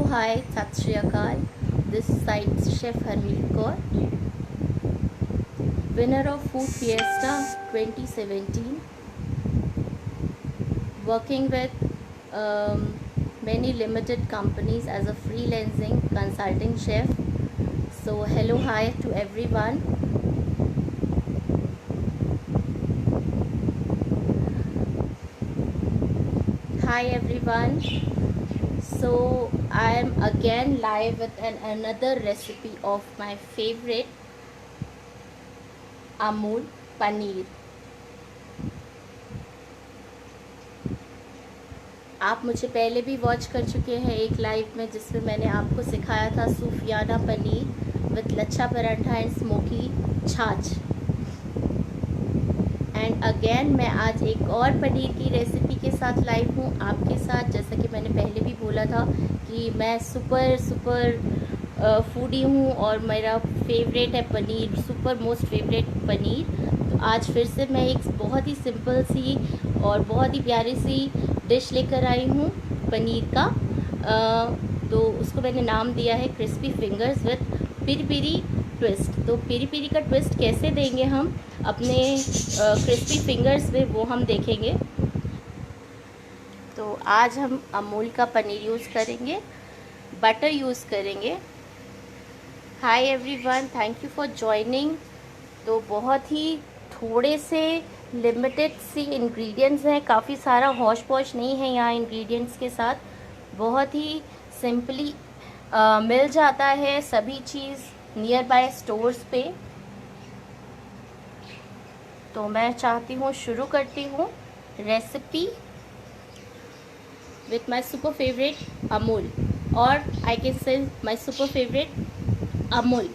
hi, Sat Shri Akal. This side Chef Harmeet Kaur, winner of Food Fiesta 2017, working with many limited companies as a freelancing consulting chef. So hello, hi to everyone. Hi everyone. So I am again live with another recipe of my favorite Amul paneer. आप मुझे पहले भी watch कर चुके हैं एक live में, जिसमें मैंने आपको सिखाया था sufiyana paneer with lachha paratha and smoky chaas. And again मैं आज एक और पनीर की रेसिपी के साथ लाइव हूँ आपके साथ। जैसा कि मैंने पहले भी बोला था कि मैं सुपर फूडी हूँ और मेरा फेवरेट है paneer, super most favourite paneer. तो आज फिर से मैं एक बहुत ही सिंपल सी और बहुत ही प्यारी सी डिश लेकर आई हूँ पनीर का। तो उसको मैंने नाम दिया है क्रिस्पी फिंगर्स विथ पिरी पिरी ट्विस्ट। तो पिरी पिरी का ट्विस्ट कैसे देंगे हम अपने क्रिस्पी फिंगर्स में, वो हम देखेंगे। तो आज हम अमूल का पनीर यूज़ करेंगे, बटर यूज़ करेंगे। Hi everyone, thank you for joining. तो बहुत ही थोड़े से लिमिटेड सी इंग्रेडिएंट्स हैं, काफ़ी सारा हौश पौश नहीं है यहाँ इंग्रेडिएंट्स के साथ। बहुत ही सिंपली मिल जाता है सभी चीज़ नियर बाय स्टोर्स पे। तो मैं चाहती हूँ शुरू करती हूँ recipe with my super favourite Amul, और I can say my super favourite Amul.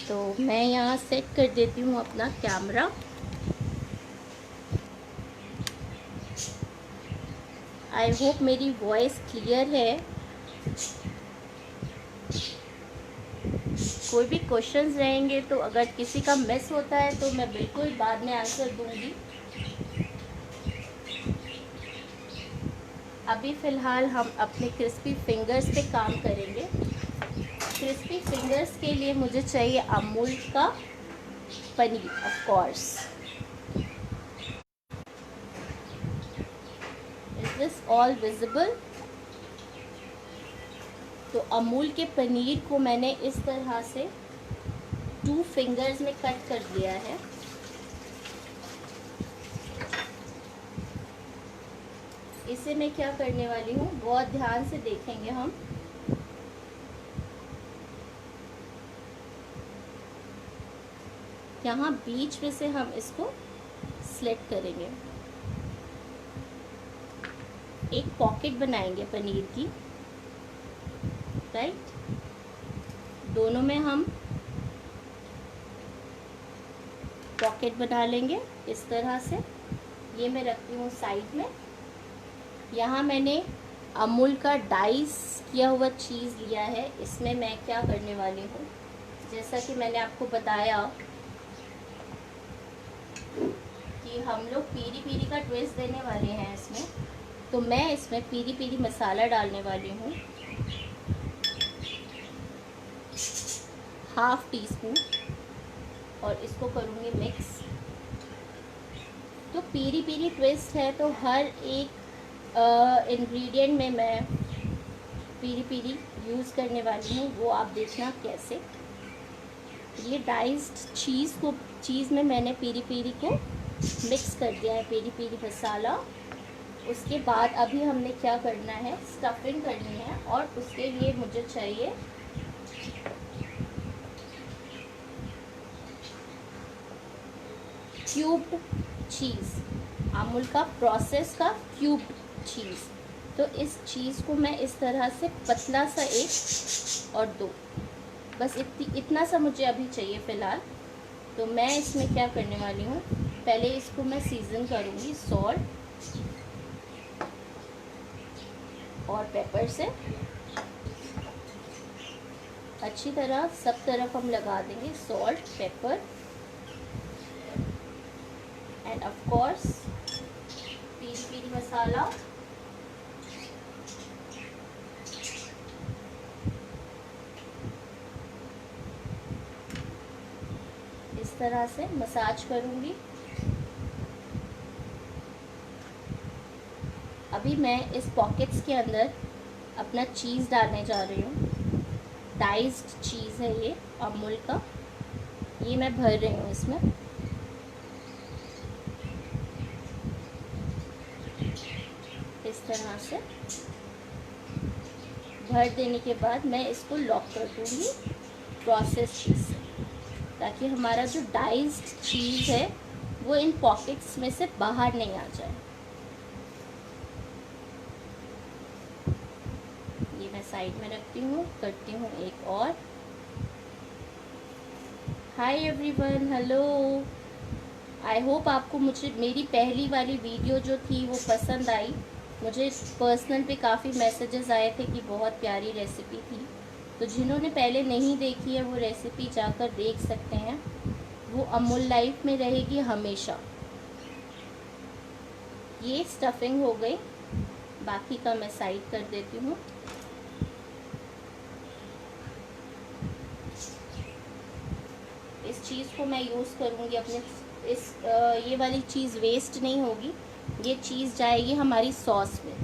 तो मैं यहाँ सेट कर देती हूँ अपना कैमरा। आई होप मेरी वॉइस क्लियर है। कोई भी क्वेश्चंस रहेंगे तो अगर किसी का मिस होता है तो मैं बिल्कुल बाद में आंसर दूंगी। अभी फ़िलहाल हम अपने क्रिस्पी फिंगर्स पे काम करेंगे। क्रिस्पी फिंगर्स के लिए मुझे चाहिए अमूल का paneer, of course. Is this all visible? तो अमूल के पनीर को मैंने इस तरह से 2 फिंगर्स में कट कर दिया है। इसे मैं क्या करने वाली हूँ, बहुत ध्यान से देखेंगे हम। यहाँ बीच में से हम इसको स्लिट करेंगे, एक पॉकेट बनाएंगे पनीर की, राइट। दोनों में हम पॉकेट बना लेंगे इस तरह से। ये मैं रखती हूँ साइड में। यहाँ मैंने अमूल का डाइस किया हुआ चीज़ लिया है। इसमें मैं क्या करने वाली हूँ, जैसा कि मैंने आपको बताया कि हम लोग पीरी पीरी का ट्विस्ट देने वाले हैं इसमें, तो मैं इसमें पीरी पीरी मसाला डालने वाली हूँ, 1/2 टीस्पून, और इसको करूँगी मिक्स। तो पीरी पीरी ट्विस्ट है तो हर एक इंग्रेडिएंट में मैं पीरी पीरी यूज़ करने वाली हूँ, वो आप देखना कैसे। ये डाइस्ड चीज़ में मैंने पीरी पीरी को मिक्स कर दिया है, पीरी पीरी मसाला। उसके बाद अभी हमने क्या करना है, स्टफिंग करनी है, और उसके लिए मुझे चाहिए क्यूब्ड चीज़, अमूल का प्रोसेस का क्यूब्ड चीज़। तो इस चीज़ को मैं इस तरह से पतला सा 1 और 2, बस इतना सा मुझे अभी चाहिए फ़िलहाल। तो मैं इसमें क्या करने वाली हूँ, पहले इसको मैं सीज़न करूँगी सॉल्ट और पेपर से। अच्छी तरह सब तरफ हम लगा देंगे salt, pepper and of course peri peri masala. तरह से मसाज करूँगी। अभी मैं इस पॉकेट्स के अंदर अपना चीज़ डालने जा रही हूँ। डाइस्ड चीज़ है ये अमूल का, ये मैं भर रही हूँ इसमें। इस तरह से भर देने के बाद मैं इसको लॉक कर दूँगी प्रोसेस चीज़ से, ताकि हमारा जो डाइस्ड चीज़ है वो इन पॉकेट्स में से बाहर नहीं आ जाए। ये मैं साइड में रखती हूँ, करती हूँ एक और। Hi everyone, hello. I hope आपको मेरी पहली वाली वीडियो जो थी वो पसंद आई। मुझे पर्सनल पे काफ़ी मैसेजेस आए थे कि बहुत प्यारी रेसिपी थी। तो जिन्होंने पहले नहीं देखी है वो रेसिपी जाकर देख सकते हैं। वो अमूल लाइफ में रहेगी हमेशा। ये स्टफिंग हो गई, बाकी का मैं साइड कर देती हूँ। इस चीज़ को मैं यूज़ करूँगी अपने ये वाली चीज़ वेस्ट नहीं होगी, ये चीज़ जाएगी हमारी सॉस में,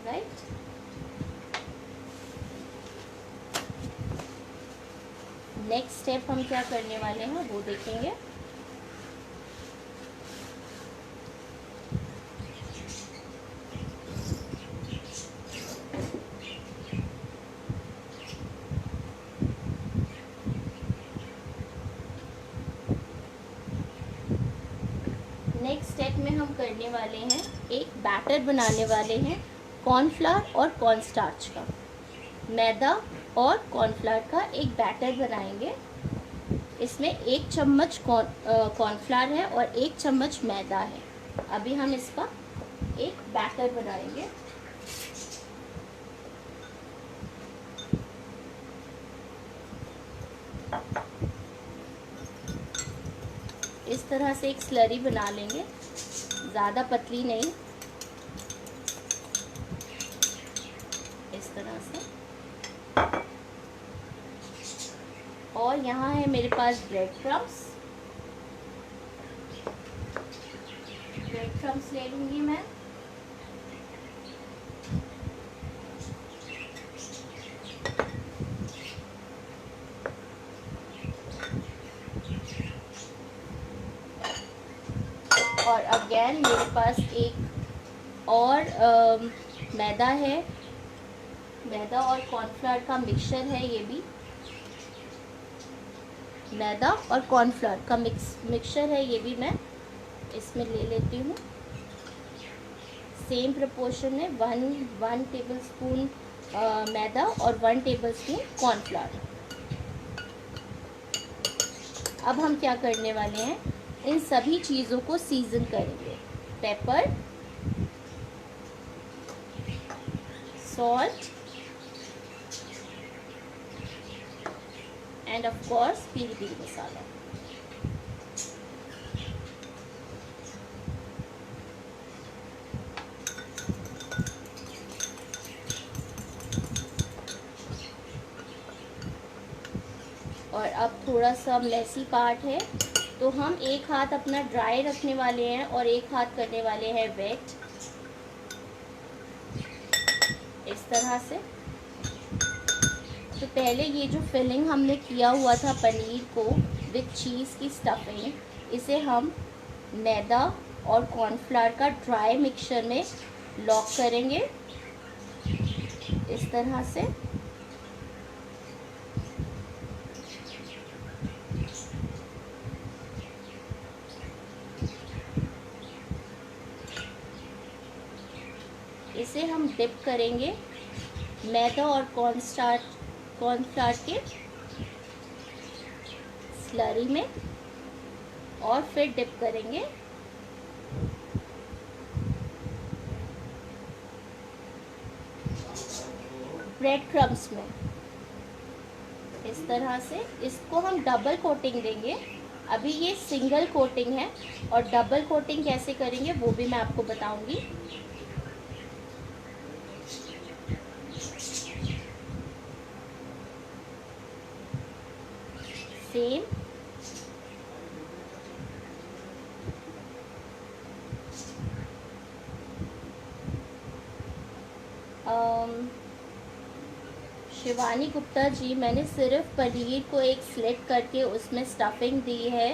राइट। नेक्स्ट स्टेप हम क्या करने वाले हैं वो देखेंगे। नेक्स्ट स्टेप में हम करने वाले हैं, एक बैटर बनाने वाले हैं कॉर्नफ्लावर और कॉर्नस्टार्च का। मैदा और कॉर्नफ्लावर का एक बैटर बनाएंगे। इसमें 1 चम्मच कॉर्नफ्लावर है और 1 चम्मच मैदा है। अभी हम इसका एक बैटर बनाएंगे। इस तरह से एक स्लरी बना लेंगे, ज़्यादा पतली नहीं, इस तरह से। और यहाँ है मेरे पास ब्रेड क्रम्स ले लूँगी मैं। और अगेन मेरे पास एक और मैदा है, मैदा और कॉर्नफ्लावर का मिक्सचर है। ये भी मैदा और कॉर्नफ्लावर का मिक्सचर है, ये भी मैं इसमें ले लेती हूँ। सेम प्रोपोर्शन में 1 टेबलस्पून मैदा और 1 टेबलस्पून कॉर्नफ्लावर। अब हम क्या करने वाले हैं, इन सभी चीज़ों को सीजन करेंगे। Pepper, salt and of course peri peri masala. और अब थोड़ा सा मेसी पार्ट है, तो हम एक हाथ अपना ड्राई रखने वाले हैं और एक हाथ करने वाले हैं वेट, इस तरह से। तो पहले ये जो फिलिंग हमने किया हुआ था पनीर को विथ चीज़ की स्टफिंग, इसे हम मैदा और कॉर्नफ्लावर का ड्राई मिक्सचर में लॉक करेंगे, इस तरह से। इसे हम डिप करेंगे मैदा और कॉर्नफ्लावर के स्लरी में, और फिर डिप करेंगे ब्रेड क्रम्स में, इस तरह से। इसको हम डबल कोटिंग देंगे। अभी ये सिंगल कोटिंग है, और डबल कोटिंग कैसे करेंगे वो भी मैं आपको बताऊंगी। सेम शिवानी गुप्ता जी, मैंने सिर्फ पनीर को एक स्लिट करके उसमें स्टफिंग दी है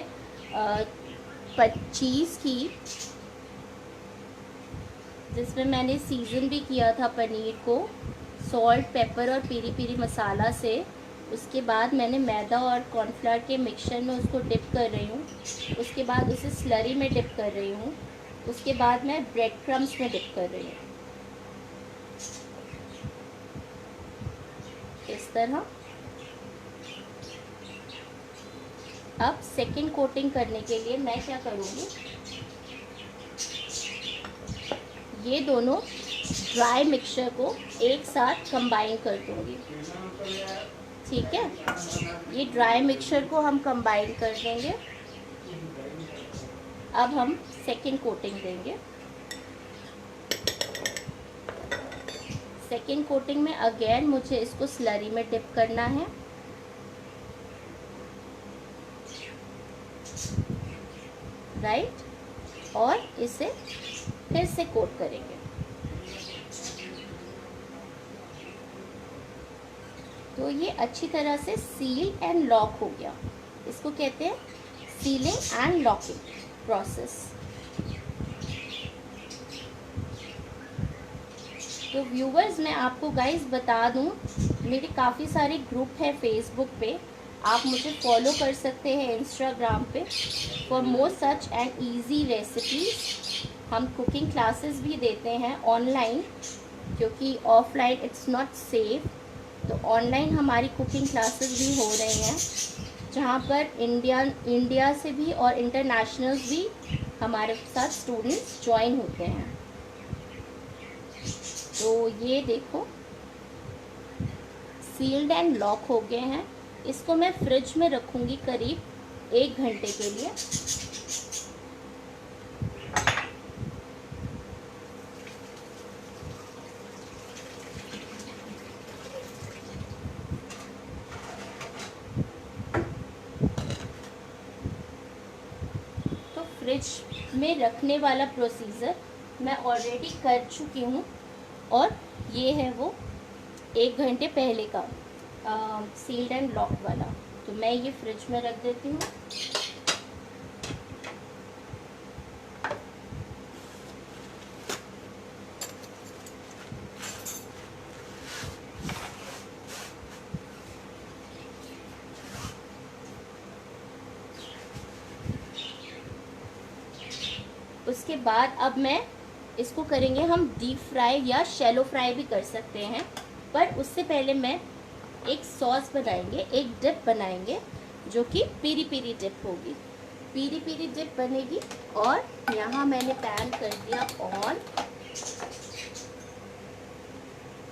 चीज़ की, जिसमें मैंने सीज़न भी किया था पनीर को सॉल्ट, पेपर और पीरी पीरी मसाला से। उसके बाद मैंने मैदा और कॉर्नफ्लावर के मिक्सचर में उसको डिप कर रही हूँ। उसके बाद उसे स्लरी में डिप कर रही हूँ। उसके बाद मैं ब्रेड क्रम्स में डिप कर रही हूँ, इस तरह। अब सेकंड कोटिंग करने के लिए मैं क्या करूँगी, ये दोनों ड्राई मिक्सचर को एक साथ कंबाइन कर दूँगी, ठीक है। ये ड्राई मिक्सचर को हम कंबाइन कर देंगे। अब हम सेकंड कोटिंग देंगे। सेकंड कोटिंग में अगेन मुझे इसको स्लरी में डिप करना है, राइट, और इसे फिर से कोट करेंगे। तो ये अच्छी तरह से सील एंड लॉक हो गया। इसको कहते हैं सीलिंग एंड लॉकिंग प्रोसेस। तो व्यूवर्स, मैं आपको गाइस बता दूं, मेरे काफ़ी सारे ग्रुप है फेसबुक पे, आप मुझे फॉलो कर सकते हैं इंस्टाग्राम पे for more such and easy recipes. हम कुकिंग क्लासेस भी देते हैं ऑनलाइन, क्योंकि ऑफलाइन इट्स नॉट सेफ। तो ऑनलाइन हमारी कुकिंग क्लासेस भी हो रही हैं, जहाँ पर इंडिया से भी और इंटरनेशनल्स भी हमारे साथ स्टूडेंट्स ज्वाइन होते हैं। तो ये देखो सील्ड एंड लॉक हो गए हैं। इसको मैं फ्रिज में रखूँगी करीब 1 घंटे के लिए। तो फ्रिज में रखने वाला प्रोसीजर मैं ऑलरेडी कर चुकी हूँ, और ये है वो 1 घंटे पहले का सील्ड एंड लॉक वाला। तो मैं ये फ्रिज में रख देती हूँ। उसके बाद अब मैं इसको करेंगे हम डीप फ्राई या शैलो फ्राई भी कर सकते हैं, पर उससे पहले मैं एक सॉस बनाएंगे, एक डिप बनाएंगे, जो कि पीरी पीरी डिप होगी। पीरी पीरी डिप बनेगी। और यहाँ मैंने पैन कर दिया ऑन।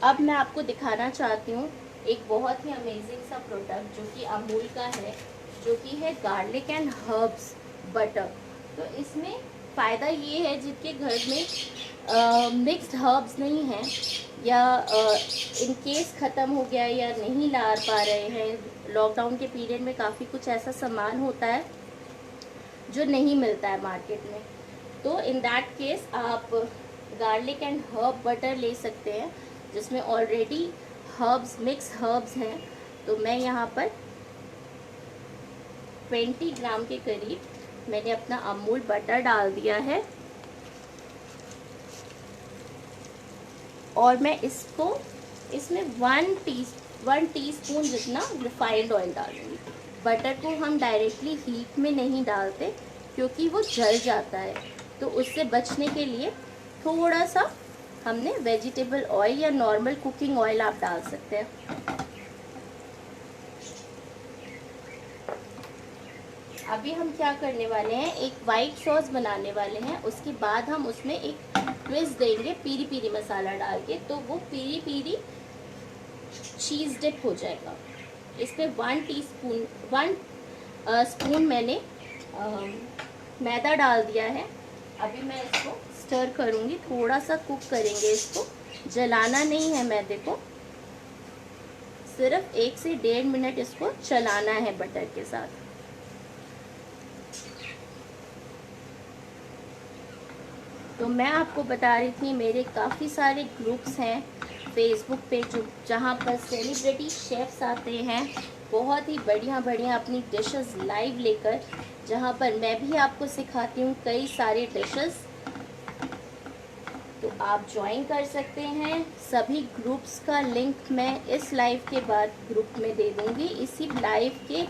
अब मैं आपको दिखाना चाहती हूँ एक बहुत ही अमेजिंग सा प्रोडक्ट, जो कि अमूल का है, जो कि है गार्लिक एंड हर्ब्स बटर। तो इसमें फ़ायदा ये है, जिनके घर में मिक्स्ड हर्ब्स नहीं हैं, या इन केस ख़त्म हो गया या नहीं ला पा रहे हैं, लॉकडाउन के पीरियड में काफ़ी कुछ ऐसा सामान होता है जो नहीं मिलता है मार्केट में, तो इन दैट केस आप गार्लिक एंड हर्ब बटर ले सकते हैं, जिसमें ऑलरेडी हर्ब्स, मिक्स हर्ब्स हैं। तो मैं यहाँ पर 20 ग्राम के करीब मैंने अपना अमूल बटर डाल दिया है, और मैं इसमें 1 टीस्पून जितना रिफाइंड ऑयल डालूंगी। बटर को हम डायरेक्टली हीट में नहीं डालते, क्योंकि वो जल जाता है। तो उससे बचने के लिए थोड़ा सा हमने वेजिटेबल ऑयल या नॉर्मल कुकिंग ऑयल आप डाल सकते हैं। अभी हम क्या करने वाले हैं, एक वाइट सॉस बनाने वाले हैं। उसके बाद हम उसमें एक ट्विस्ट देंगे पीरी पीरी मसाला डाल के, तो वो पीरी पीरी चीज़ डिप हो जाएगा। इसमें 1 स्पून मैंने मैदा डाल दिया है। अभी मैं इसको स्टर करूँगी, थोड़ा सा कुक करेंगे इसको, जलाना नहीं है मैदे को, सिर्फ 1 से 1.5 मिनट इसको चलाना है बटर के साथ। तो मैं आपको बता रही थी, मेरे काफ़ी सारे ग्रुप्स हैं फेसबुक पे जहाँ पर सेलिब्रिटी शेफ्स आते हैं बहुत ही बढ़िया बढ़िया अपनी डिशेस लाइव लेकर, जहाँ पर मैं भी आपको सिखाती हूँ कई सारे डिशेस। तो आप ज्वाइन कर सकते हैं। सभी ग्रुप्स का लिंक मैं इस लाइव के बाद ग्रुप में दे दूँगी, इसी लाइव के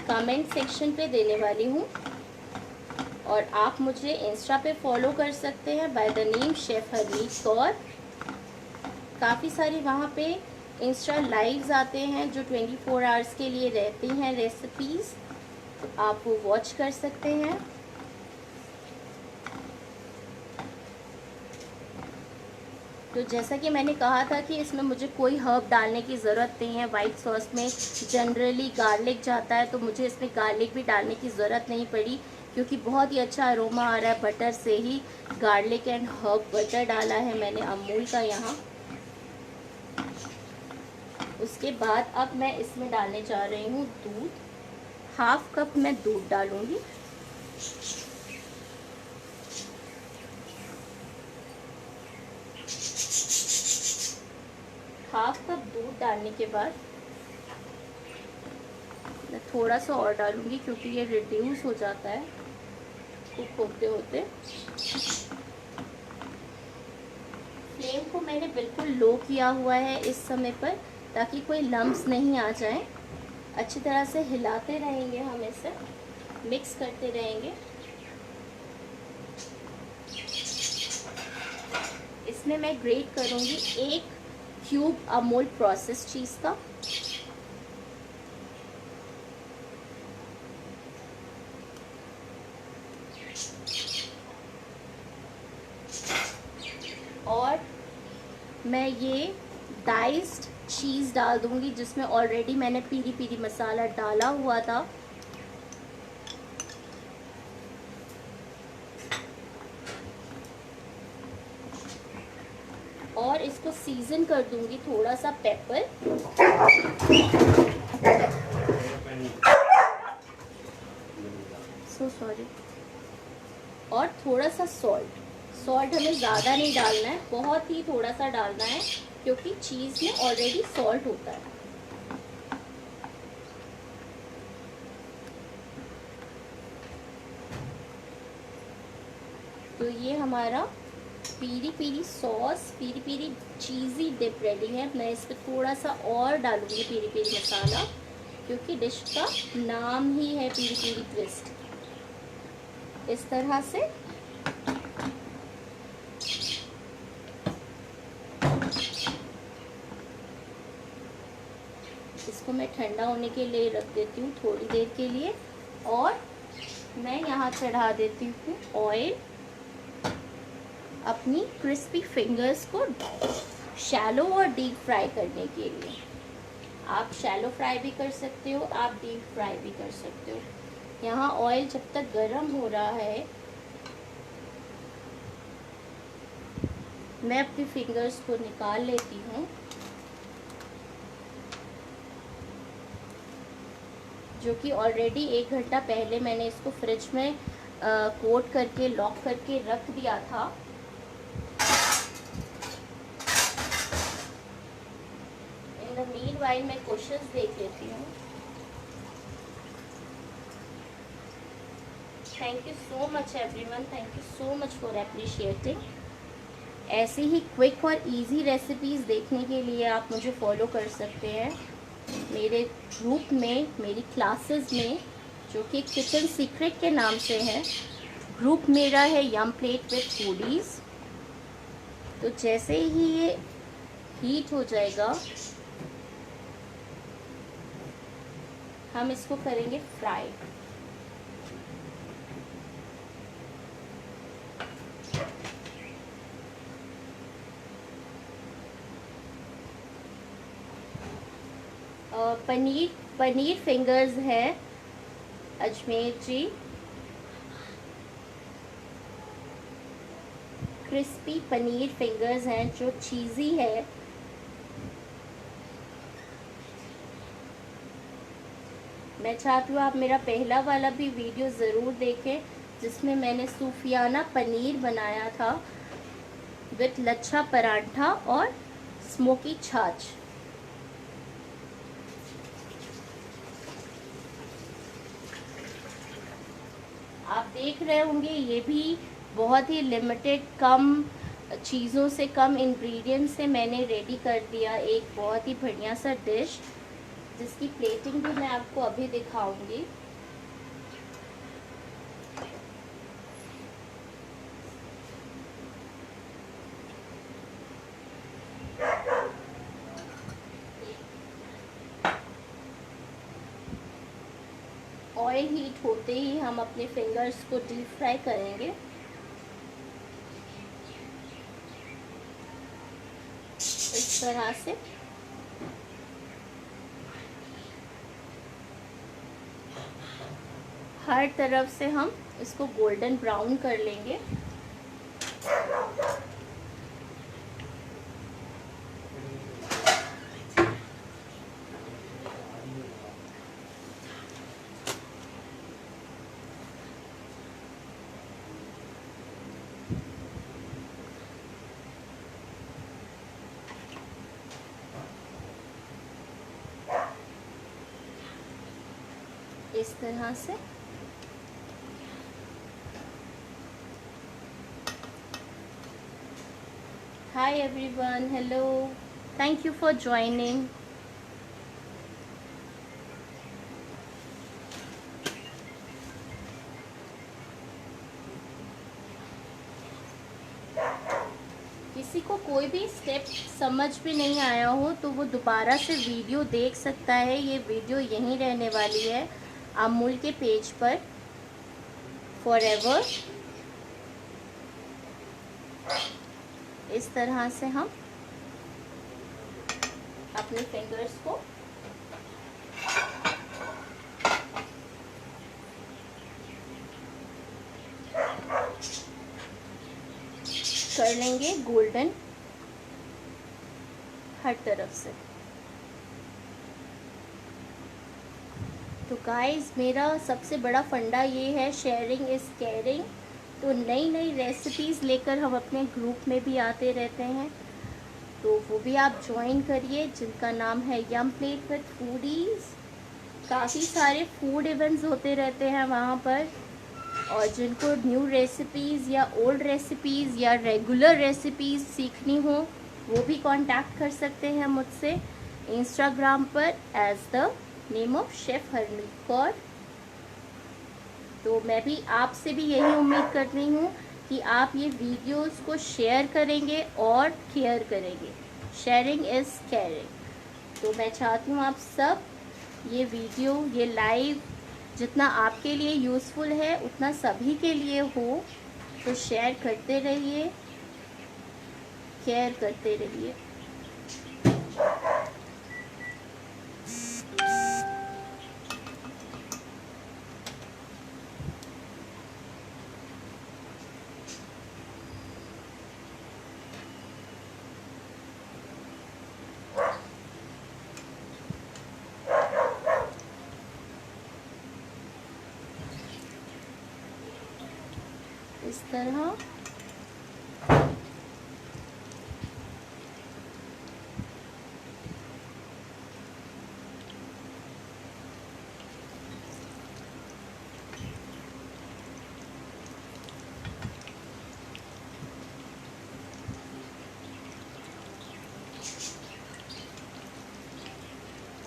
कमेंट सेक्शन पे देने वाली हूँ। और आप मुझे इंस्टा पे फॉलो कर सकते हैं by the name chef Harmeet Kaur. काफ़ी सारी वहाँ पे इंस्टा लाइव्स आते हैं जो 24 आवर्स के लिए रहती हैं रेसिपीज़, तो आप वो वॉच कर सकते हैं। तो जैसा कि मैंने कहा था कि इसमें मुझे कोई हर्ब डालने की ज़रूरत नहीं है। वाइट सॉस में जनरली गार्लिक जाता है, तो मुझे इसमें गार्लिक भी डालने की ज़रूरत नहीं पड़ी, क्योंकि बहुत ही अच्छा अरोमा आ रहा है बटर से ही। गार्लिक एंड हर्ब बटर डाला है मैंने अमूल का यहाँ। उसके बाद अब मैं इसमें डालने जा रही हूँ दूध। हाफ कप मैं दूध डालूँगी। हाफ कप दूध डालने के बाद मैं थोड़ा सा और डालूँगी, क्योंकि ये रिड्यूस हो जाता है कुक होते होते। फ्लेम को मैंने बिल्कुल लो किया हुआ है इस समय पर, ताकि कोई लम्स नहीं आ जाए। अच्छी तरह से हिलाते रहेंगे, हम इसे मिक्स करते रहेंगे। इसमें मैं ग्रेट करूँगी 1 क्यूब अमूल प्रोसेस चीज़ का। और मैं ये डाइस्ड चीज़ डाल दूँगी, जिसमें ऑलरेडी मैंने पीरी पीरी मसाला डाला हुआ था। और इसको सीजन कर दूँगी थोड़ा सा पेपर सॉरी, और थोड़ा सा सॉल्ट। सॉल्ट हमें ज़्यादा नहीं डालना है, बहुत ही थोड़ा सा डालना है, क्योंकि चीज़ में ऑलरेडी सॉल्ट होता है। तो ये हमारा पीरी पीरी सॉस, पीरी पीरी चीज़ी डिप रेडी है। मैं इस पर थोड़ा सा और डालूंगी पीरी पीरी मसाला, क्योंकि डिश का नाम ही है पीरी पीरी ट्विस्ट। इस तरह से इसको मैं ठंडा होने के लिए रख देती हूँ थोड़ी देर के लिए। और मैं यहाँ चढ़ा देती हूँ ऑयल अपनी क्रिस्पी फिंगर्स को शैलो और डीप फ्राई करने के लिए। आप शैलो फ्राई भी कर सकते हो, आप डीप फ्राई भी कर सकते हो। यहाँ ऑयल जब तक गर्म हो रहा है, मैं अपनी फिंगर्स को निकाल लेती हूँ, जो कि ऑलरेडी 1 घंटा पहले मैंने इसको फ्रिज में कोट करके लॉक करके रख दिया था। इन द मीनवाइल मैं क्वेश्चंस देख लेती हूँ। Thank you so much everyone, thank you so much for appreciating. ऐसी ही क्विक और इजी रेसिपीज़ देखने के लिए आप मुझे फॉलो कर सकते हैं मेरे ग्रुप में, मेरी क्लासेस में, जो कि किचन सीक्रेट के नाम से है। ग्रुप मेरा है यम प्लेट विद फूडीज़। तो जैसे ही ये हीट हो जाएगा, हम इसको करेंगे फ्राई। पनीर फिंगर्स है अजमेर जी, क्रिस्पी पनीर फिंगर्स हैं जो चीज़ी है। मैं चाहती हूँ आप मेरा पहला वाला भी वीडियो ज़रूर देखें, जिसमें मैंने सूफियाना पनीर बनाया था। विथ लच्छा पराठा और स्मोकी छाछ। आप देख रहे होंगे ये भी बहुत ही लिमिटेड, कम चीज़ों से, कम इंग्रेडिएंट से मैंने रेडी कर दिया एक बहुत ही बढ़िया सा डिश, जिसकी प्लेटिंग भी मैं आपको अभी दिखाऊंगी। ऑयल हीट होते ही हम अपने फिंगर्स को डीप फ्राई करेंगे। इस तरह से हर तरफ से हम इसको गोल्डन ब्राउन कर लेंगे। इस तरह से hi everyone, hello, thank you for joining. किसी को कोई भी स्टेप समझ में नहीं आया हो तो वो दोबारा से वीडियो देख सकता है। ये वीडियो यहीं रहने वाली है अमूल के पेज पर फॉरएवर। इस तरह से हम अपने फिंगर्स को कर लेंगे गोल्डन हर तरफ से। तो गाइस, मेरा सबसे बड़ा फंडा ये है, शेयरिंग इज़ केयरिंग। तो नई नई रेसिपीज़ लेकर हम अपने ग्रुप में भी आते रहते हैं, तो वो भी आप ज्वाइन करिए, जिनका नाम है यम प्लेट विद फूडीज़। काफ़ी सारे फूड इवेंट्स होते रहते हैं वहाँ पर, और जिनको न्यू रेसिपीज़ या ओल्ड रेसिपीज़ या रेगुलर रेसिपीज़ सीखनी हो वो भी कांटेक्ट कर सकते हैं मुझसे इंस्टाग्राम पर as the name of chef Harmeet Kaur. तो मैं भी आपसे भी यही उम्मीद कर रही हूँ कि आप ये वीडियोस को शेयर करेंगे और केयर करेंगे। Sharing is caring. तो मैं चाहती हूँ आप सब ये वीडियो, ये लाइव जितना आपके लिए यूज़फुल है उतना सभी के लिए हो, तो शेयर करते रहिए, केयर करते रहिए। इस तरह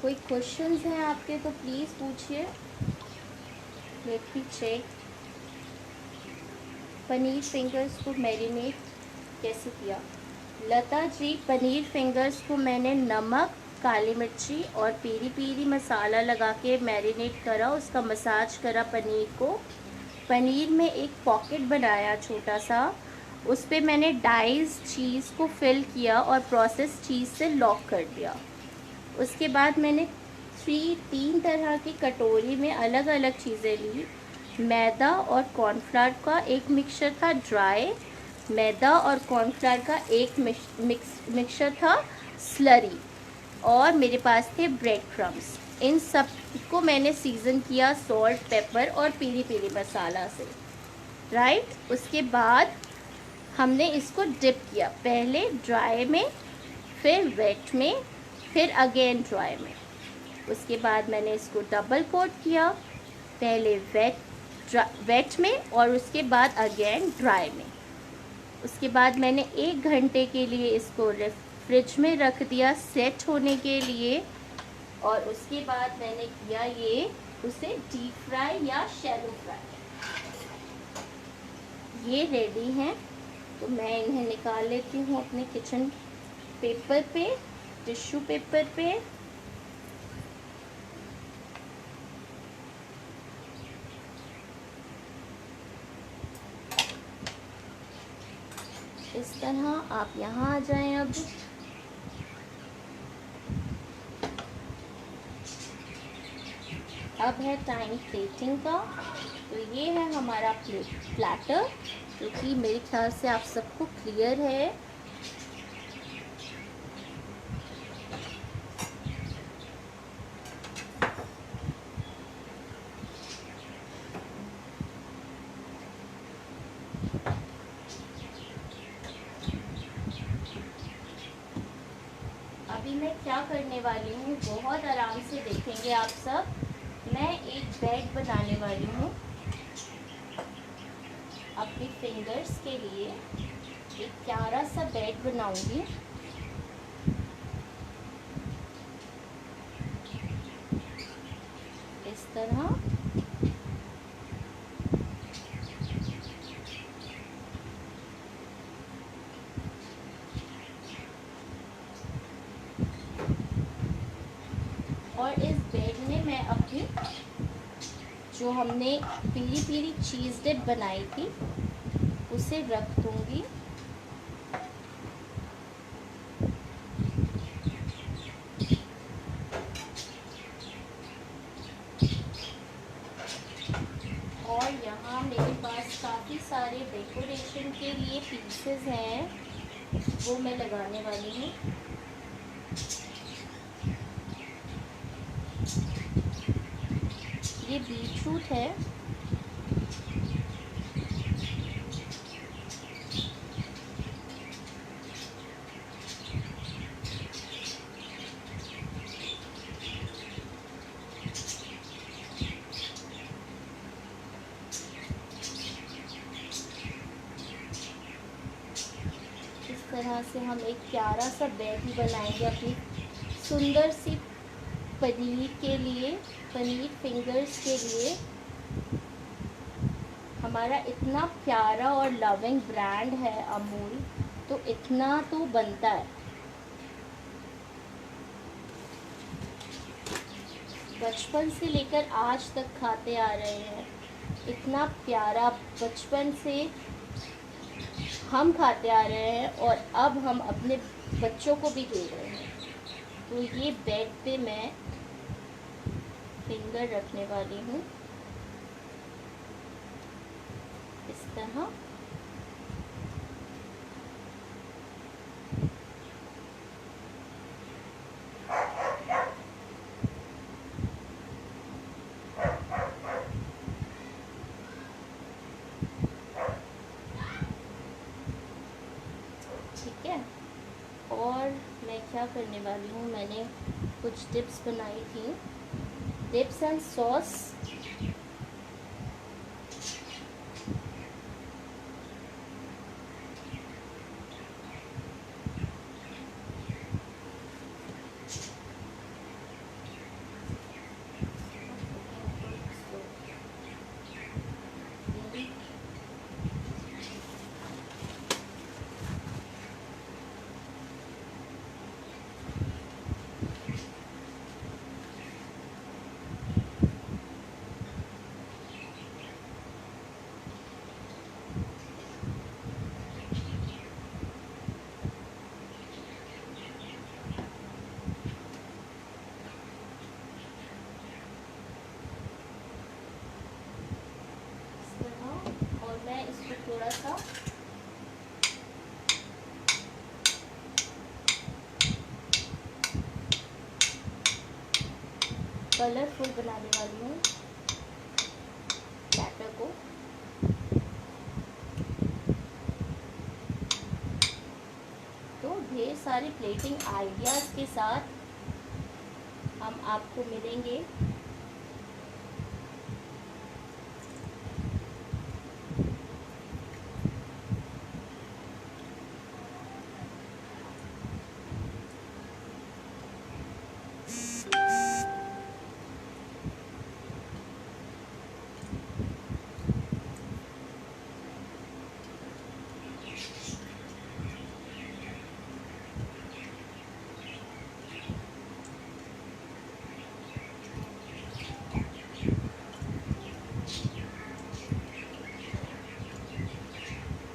कोई क्वेश्चंस हैं आपके तो प्लीज़ पूछिए। Let me check. Paneer fingers को मैरिनेट कैसे किया? लता जी, पनीर फिंगर्स को मैंने नमक, काली मिर्ची और पीरी पीरी मसाला लगा के मैरिनेट करा, उसका मसाज करा पनीर को। पनीर में एक पॉकेट बनाया छोटा सा, उस पर मैंने डाइस चीज़ को फिल किया और प्रोसेस चीज़ से लॉक कर दिया। उसके बाद मैंने तीन तरह की कटोरी में अलग अलग चीज़ें ली। मैदा और कॉर्नफ्लावर का एक मिक्सचर था ड्राई, मैदा और कॉर्नफ्लावर का एक मिक्सचर था स्लरी, और मेरे पास थे ब्रेड क्रम्स। इन सब को मैंने सीज़न किया सॉल्ट, पेपर और पीरी पीरी मसाला से, राइट। उसके बाद हमने इसको डिप किया, पहले ड्राई में, फिर वेट में, फिर अगेन ड्राई में। उसके बाद मैंने इसको डबल कोट किया, पहले वेट में और उसके बाद अगेन ड्राई में। उसके बाद मैंने 1 घंटे के लिए इसको फ्रिज में रख दिया सेट होने के लिए। और उसके बाद मैंने किया ये उसे डीप फ्राई या शैलो फ्राई। ये रेडी हैं, तो मैं इन्हें निकाल लेती हूँ अपने किचन पेपर पे, टिश्यू पेपर पे। इस तरह आप यहाँ आ जाएं। अब है टाइम प्लेटिंग का। तो ये है हमारा प्लेटर, जो कि मेरे ख्याल से आप सबको क्लियर है। अभी मैं क्या करने वाली हूँ, बहुत आराम से देखेंगे आप सब। मैं एक बेड बनाने वाली हूँ अपनी फिंगर्स के लिए। एक प्यारा सा बेड बनाऊंगी। इस तरह और इस बेड में मैं अपनी जो हमने पीली पीली चीज़ डिप बनाई थी उसे रख दूंगी। और यहाँ मेरे पास काफ़ी सारे डेकोरेशन के लिए पीसेस हैं, वो मैं लगाने वाली हूँ। ये बीटरूट है। इस तरह से हम एक प्यारा सा बेड भी बनाएंगे अपनी सुंदर सी पनीर के लिए, पनीर फिंगर्स के लिए। हमारा इतना प्यारा और लविंग ब्रांड है अमूल, तो इतना तो बनता है। बचपन से लेकर आज तक खाते आ रहे हैं, इतना प्यारा बचपन से हम खाते आ रहे हैं और अब हम अपने बच्चों को भी दे रहे हैं। तो ये बेड पे मैं फिंगर रखने वाली हूँ इस तरह। ठीक है। और मैं क्या करने वाली हूँ, मैंने कुछ डिप्स बनाई थी, डिप्स एंड सॉस। और मैं इसको थोड़ा सा कलरफुल बनाने वाली हूँ बैटर को। सारे प्लेटिंग आइडियाज़ के साथ हम आपको मिलेंगे।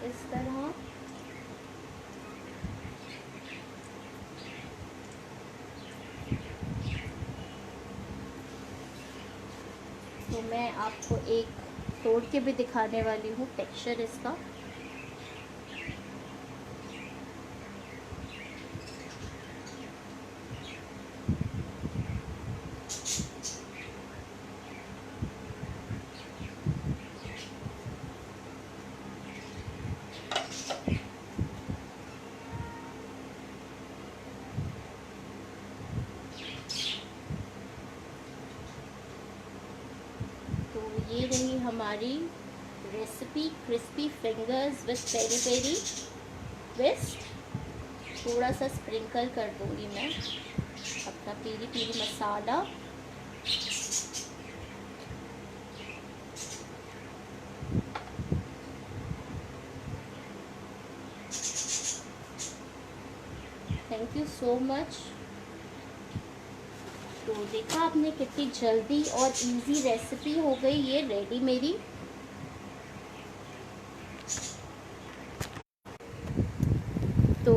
इस तरह तो मैं आपको एक तोड़ के भी दिखाने वाली हूँ टेक्सचर इसका। तो ये रही हमारी recipe crispy fingers with peri peri twist. थोड़ा सा स्प्रिंकल कर दूंगी मैं अपना peri peri masala. Thank you so much. तो देखा आपने कितनी जल्दी और इजी रेसिपी हो गई ये रेडी मेरी। तो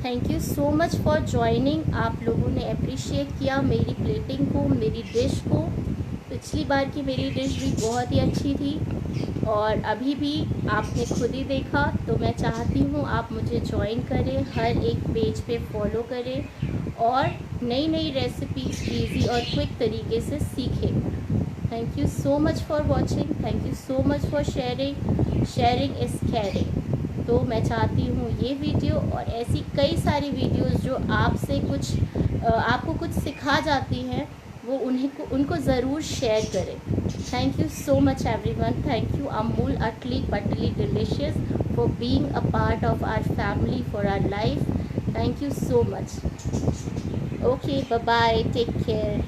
thank you so much for joining. आप लोगों ने अप्रिशिएट किया मेरी प्लेटिंग को, मेरी डिश को। पिछली बार की मेरी डिश भी बहुत ही अच्छी थी और अभी भी आपने खुद ही देखा। तो मैं चाहती हूँ आप मुझे ज्वाइन करें, हर एक पेज पे फॉलो करें और नई नई रेसिपीज ईजी और क्विक तरीके से सीखें। Thank you so much for watching. Thank you so much for sharing. Sharing is caring. तो मैं चाहती हूँ ये वीडियो और ऐसी कई सारी वीडियोस जो आपसे कुछ आपको कुछ सिखा जाती हैं वो उनको ज़रूर शेयर करें। Thank you so much everyone. Thank you Amul utterly butterly delicious for being a part of our family for our life. Thank you so much. Okay, bye bye, take care.